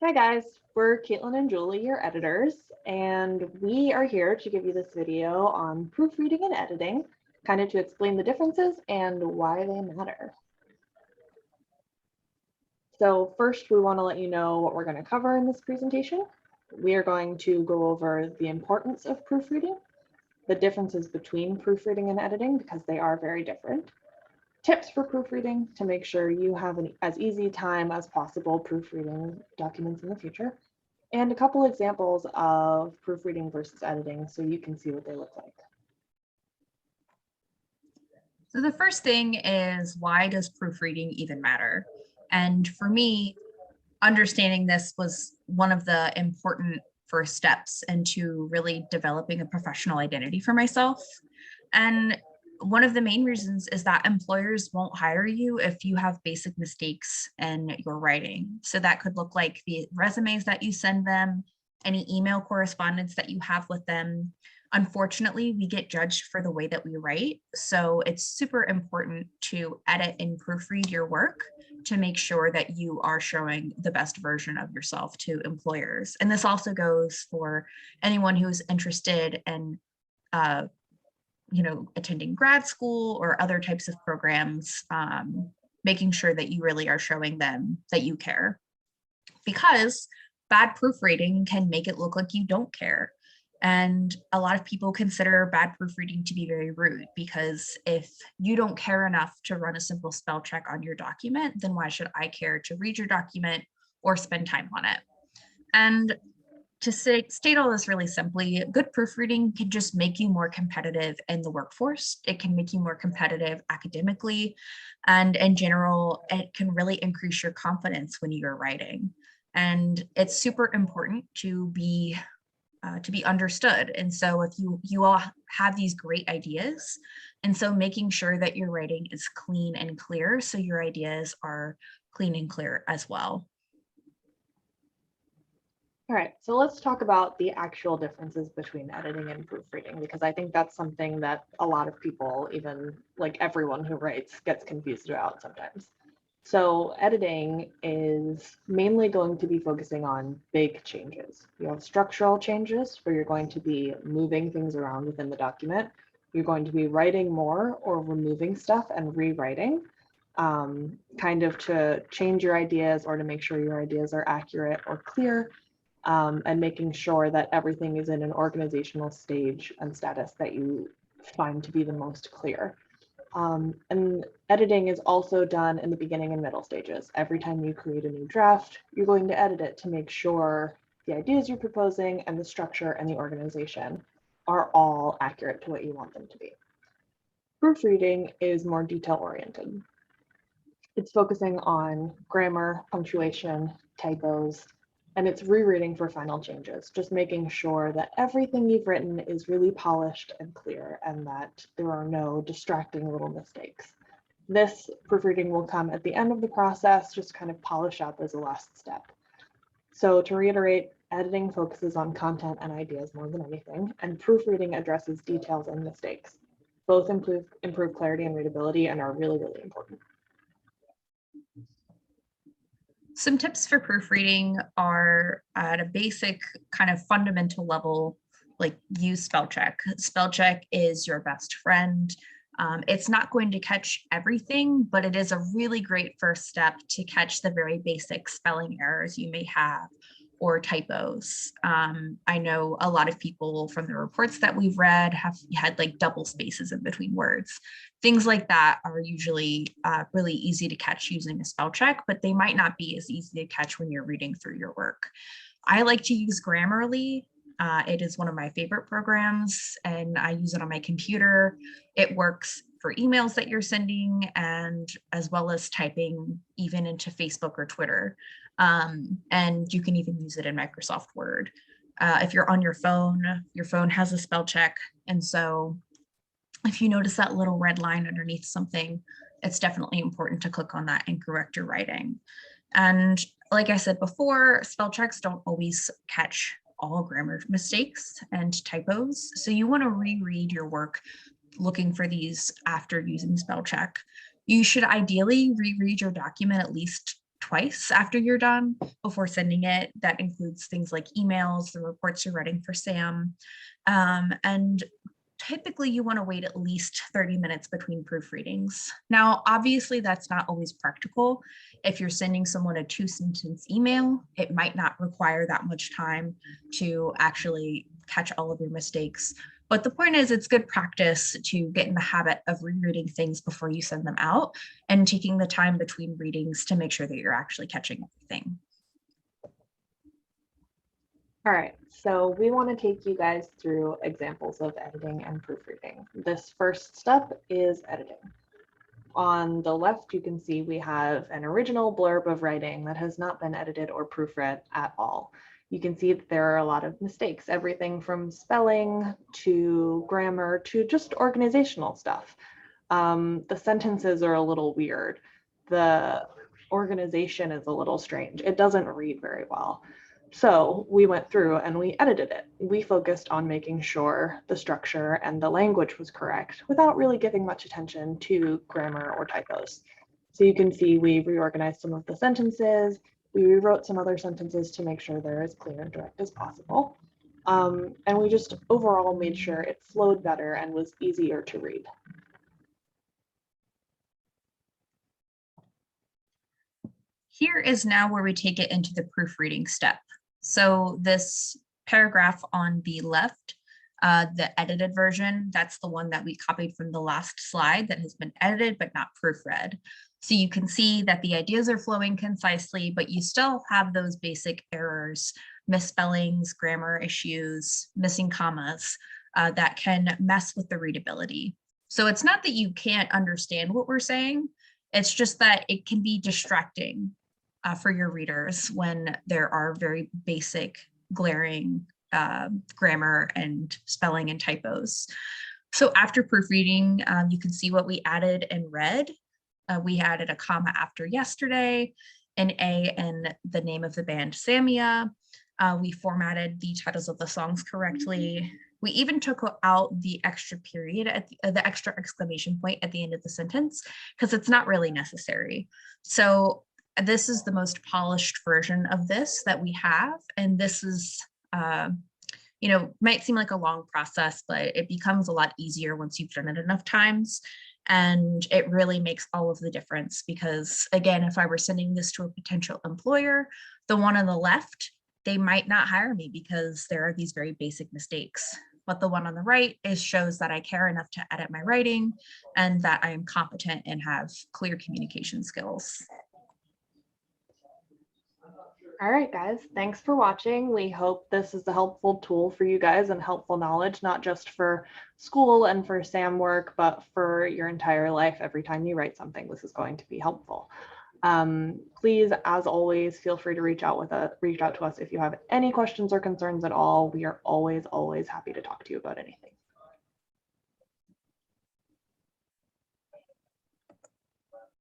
Hi guys, we're Caitlin and Julie, your editors, and we are here to give you this video on proofreading and editing, kind of to explain the differences and why they matter. So first, we want to let you know what we're going to cover in this presentation. We are going to go over the importance of proofreading, the differences between proofreading and editing because they are very different, tips for proofreading to make sure you have as easy time as possible proofreading documents in the future, and a couple examples of proofreading versus editing so you can see what they look like. So the first thing is, why does proofreading even matter? And for me, understanding this was one of the important first steps into really developing a professional identity for myself. And one of the main reasons is that employers won't hire you if you have basic mistakes in your writing. So that could look like the resumes that you send them, any email correspondence that you have with them. Unfortunately, we get judged for the way that we write. So it's super important to edit and proofread your work to make sure that you are showing the best version of yourself to employers. And this also goes for anyone who's interested in attending grad school or other types of programs, making sure that you really are showing them that you care. Because bad proofreading can make it look like you don't care. And a lot of people consider bad proofreading to be very rude, because if you don't care enough to run a simple spell check on your document, then why should I care to read your document or spend time on it? And to state all this really simply, good proofreading can just make you more competitive in the workforce. It can make you more competitive academically. And in general, it can really increase your confidence when you're writing. And it's super important to be understood. And so if you all have these great ideas, and so making sure that your writing is clean and clear, so your ideas are clean and clear as well. All right, so let's talk about the actual differences between editing and proofreading, because I think that's something that a lot of people, even like everyone who writes, gets confused about sometimes. So editing is mainly going to be focusing on big changes. You have structural changes where you're going to be moving things around within the document. You're going to be writing more or removing stuff and rewriting, kind of to change your ideas or to make sure your ideas are accurate or clear, and making sure that everything is in an organizational stage and status that you find to be the most clear. And editing is also done in the beginning and middle stages. Every time you create a new draft, you're going to edit it to make sure the ideas you're proposing and the structure and the organization are all accurate to what you want them to be. Proofreading is more detail oriented. It's focusing on grammar, punctuation, typos, and it's rereading for final changes, just making sure that everything you've written is really polished and clear and that there are no distracting little mistakes. This proofreading will come at the end of the process, just kind of polish up as a last step. So to reiterate, editing focuses on content and ideas more than anything, and proofreading addresses details and mistakes. Both improve clarity and readability and are really, really important. Some tips for proofreading are, at a basic kind of fundamental level, like use spell check. Spell check is your best friend. It's not going to catch everything, but it is a really great first step to catch the very basic spelling errors you may have or typos. I know a lot of people from the reports that we've read have had like double spaces in between words. Things like that are usually really easy to catch using a spell check, but they might not be as easy to catch when you're reading through your work. I like to use Grammarly. It is one of my favorite programs, and I use it on my computer. It works for emails that you're sending, and as well as typing even into Facebook or Twitter. And you can even use it in Microsoft Word. If you're on your phone has a spell check. And so if you notice that little red line underneath something, it's definitely important to click on that and correct your writing. And like I said before, spell checks don't always catch all grammar mistakes and typos. So you want to reread your work looking for these after using spell check. You should ideally reread your document at least twice after you're done before sending it. That includes things like emails, the reports you're writing for SAM. And typically you want to wait at least 30 minutes between proofreadings. Now, obviously that's not always practical. If you're sending someone a 2-sentence email, it might not require that much time to actually catch all of your mistakes. But the point is, it's good practice to get in the habit of rereading things before you send them out and taking the time between readings to make sure that you're actually catching everything. All right, so we want to take you guys through examples of editing and proofreading. This first step is editing. On the left, you can see we have an original blurb of writing that has not been edited or proofread at all. You can see that there are a lot of mistakes, everything from spelling to grammar to just organizational stuff. The sentences are a little weird. The organization is a little strange. It doesn't read very well. So we went through and we edited it. We focused on making sure the structure and the language was correct without really giving much attention to grammar or typos. So you can see we reorganized some of the sentences. We rewrote some other sentences to make sure they're as clear and direct as possible. And we just overall made sure it flowed better and was easier to read. Here is now where we take it into the proofreading step. So this paragraph on the left, the edited version, that's the one that we copied from the last slide that has been edited but not proofread. So you can see that the ideas are flowing concisely, but you still have those basic errors, misspellings, grammar issues, missing commas that can mess with the readability. So it's not that you can't understand what we're saying, it's just that it can be distracting for your readers when there are very basic, glaring grammar and spelling and typos. So after proofreading, you can see what we added and read. We added a comma after yesterday, an A and the name of the band Samia. We formatted the titles of the songs correctly. We even took out the extra period at the extra exclamation point at the end of the sentence because it's not really necessary. So this is the most polished version of this that we have. And this is, might seem like a long process, but it becomes a lot easier once you've done it enough times. And it really makes all of the difference because, again, if I were sending this to a potential employer, the one on the left, they might not hire me because there are these very basic mistakes. But the one on the right shows that I care enough to edit my writing and that I am competent and have clear communication skills. All right, guys, thanks for watching. We hope this is a helpful tool for you guys and helpful knowledge, not just for school and for SAM work, but for your entire life. Every time you write something, this is going to be helpful. Please, as always, feel free to reach out to us if you have any questions or concerns at all. We are always happy to talk to you about anything.